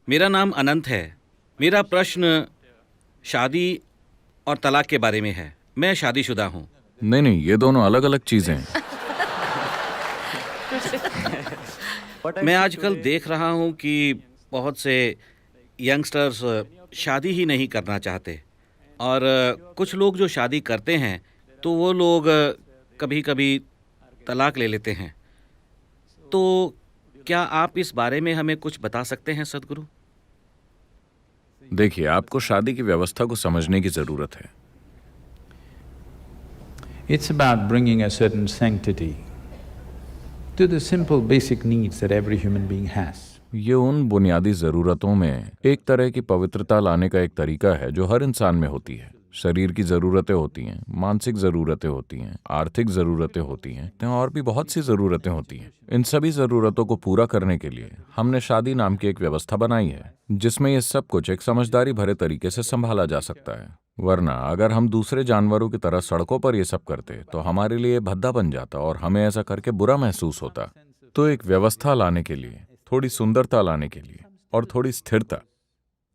मेरा नाम अनंत है। मेरा प्रश्न शादी और तलाक के बारे में है। मैं शादीशुदा हूँ। नहीं नहीं, ये दोनों अलग अलग चीजें हैं। मैं आजकल देख रहा हूँ कि बहुत से यंगस्टर्स शादी ही नहीं करना चाहते, और कुछ लोग जो शादी करते हैं तो वो लोग कभी-कभी तलाक ले लेते हैं। तो क्या आप इस बारे में हमें कुछ बता सकते हैं सद्गुरु? देखिए, आपको शादी की व्यवस्था को समझने की जरूरत है। It's about bringing a certain sanctity to the simple basic needs that every human being has. ये उन बुनियादी जरूरतों में एक तरह की पवित्रता लाने का एक तरीका है जो हर इंसान में होती है। शरीर की जरूरतें होती हैं, मानसिक जरूरतें होती हैं, आर्थिक जरूरतें होती हैं और भी बहुत सी जरूरतें होती हैं। इन सभी जरूरतों को पूरा करने के लिए हमने शादी नाम की एक व्यवस्था बनाई है, जिसमें ये सब कुछ एक समझदारी भरे तरीके से संभाला जा सकता है। वरना अगर हम दूसरे जानवरों की तरह सड़कों पर ये सब करते तो हमारे लिए भद्दा बन जाता और हमें ऐसा करके बुरा महसूस होता। तो एक व्यवस्था लाने के लिए, थोड़ी सुंदरता लाने के लिए और थोड़ी स्थिरता,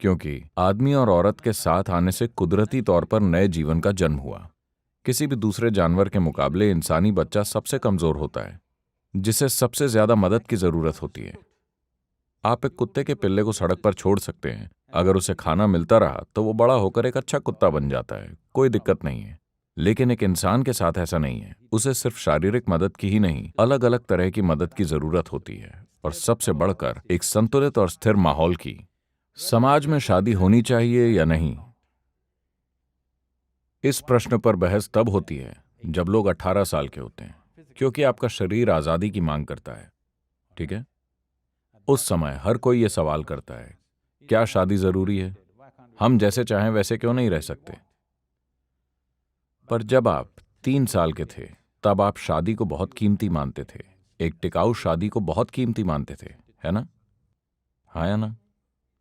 क्योंकि आदमी और औरत के साथ आने से कुदरती तौर पर नए जीवन का जन्म हुआ। किसी भी दूसरे जानवर के मुकाबले इंसानी बच्चा सबसे कमजोर होता है, जिसे सबसे ज्यादा मदद की जरूरत होती है। आप एक कुत्ते के पिल्ले को सड़क पर छोड़ सकते हैं। अगर उसे खाना मिलता रहा तो वो बड़ा होकर एक अच्छा कुत्ता बन जाता है, कोई दिक्कत नहीं है। लेकिन एक इंसान के साथ ऐसा नहीं है। उसे सिर्फ शारीरिक मदद की ही नहीं, अलग अलग तरह की मदद की जरूरत होती है, और सबसे बढ़कर एक संतुलित और स्थिर माहौल की। समाज में शादी होनी चाहिए या नहीं, इस प्रश्न पर बहस तब होती है जब लोग 18 साल के होते हैं, क्योंकि आपका शरीर आजादी की मांग करता है। ठीक है, उस समय हर कोई यह सवाल करता है, क्या शादी जरूरी है? हम जैसे चाहें वैसे क्यों नहीं रह सकते? पर जब आप 3 साल के थे तब आप शादी को बहुत कीमती मानते थे, एक टिकाऊ शादी को बहुत कीमती मानते थे, है ना? हाँ या ना?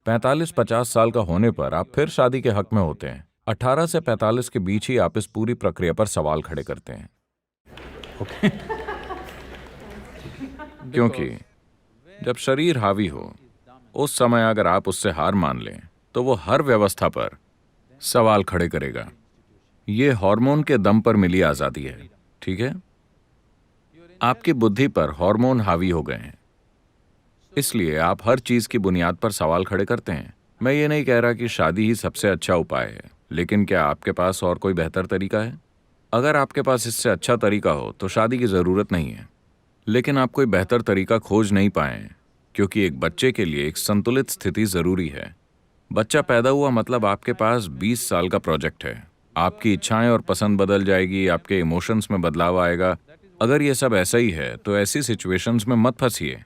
45-50 साल का होने पर आप फिर शादी के हक में होते हैं। 18 से 45 के बीच ही आप इस पूरी प्रक्रिया पर सवाल खड़े करते हैं। क्योंकि जब शरीर हावी हो, उस समय अगर आप उससे हार मान लें तो वो हर व्यवस्था पर सवाल खड़े करेगा। ये हार्मोन के दम पर मिली आजादी है। ठीक है, आपकी बुद्धि पर हार्मोन हावी हो गए हैं, इसलिए आप हर चीज की बुनियाद पर सवाल खड़े करते हैं। मैं ये नहीं कह रहा कि शादी ही सबसे अच्छा उपाय है, लेकिन क्या आपके पास और कोई बेहतर तरीका है? अगर आपके पास इससे अच्छा तरीका हो तो शादी की जरूरत नहीं है। लेकिन आप कोई बेहतर तरीका खोज नहीं पाए, क्योंकि एक बच्चे के लिए एक संतुलित स्थिति जरूरी है। बच्चा पैदा हुआ मतलब आपके पास 20 साल का प्रोजेक्ट है। आपकी इच्छाएं और पसंद बदल जाएगी, आपके इमोशंस में बदलाव आएगा। अगर ये सब ऐसा ही है तो ऐसी सिचुएशंस में मत फंसिए।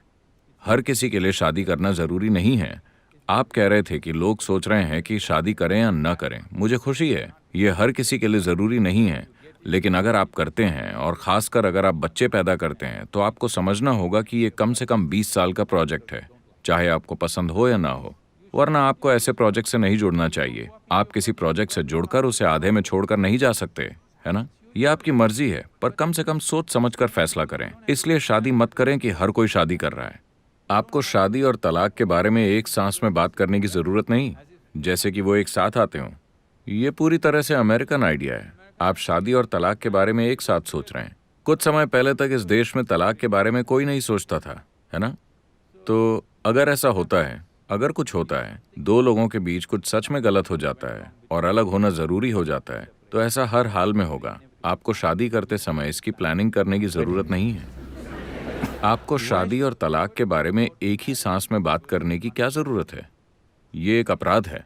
हर किसी के लिए शादी करना जरूरी नहीं है। आप कह रहे थे कि लोग सोच रहे हैं कि शादी करें या न करें। मुझे खुशी है, ये हर किसी के लिए जरूरी नहीं है। लेकिन अगर आप करते हैं, और खासकर अगर आप बच्चे पैदा करते हैं, तो आपको समझना होगा कि ये कम से कम 20 साल का प्रोजेक्ट है, चाहे आपको पसंद हो या ना हो। वरना आपको ऐसे प्रोजेक्ट से नहीं जुड़ना चाहिए। आप किसी प्रोजेक्ट से जुड़कर उसे आधे में छोड़कर नहीं जा सकते, है ना? ये आपकी मर्जी है, पर कम से कम सोच समझकर फैसला करें। इसलिए शादी मत करें कि हर कोई शादी कर रहा है। आपको शादी और तलाक के बारे में एक सांस में बात करने की जरूरत नहीं, जैसे कि वो एक साथ आते हों। ये पूरी तरह से अमेरिकन आइडिया है। आप शादी और तलाक के बारे में एक साथ सोच रहे हैं। कुछ समय पहले तक इस देश में तलाक के बारे में कोई नहीं सोचता था, है ना? तो अगर ऐसा होता है, अगर कुछ होता है, दो लोगों के बीच कुछ सच में गलत हो जाता है और अलग होना जरूरी हो जाता है, तो ऐसा हर हाल में होगा। आपको शादी करते समय इसकी प्लानिंग करने की जरूरत नहीं है। आपको शादी और तलाक के बारे में एक ही सांस में बात करने की क्या जरूरत है? ये एक अपराध है।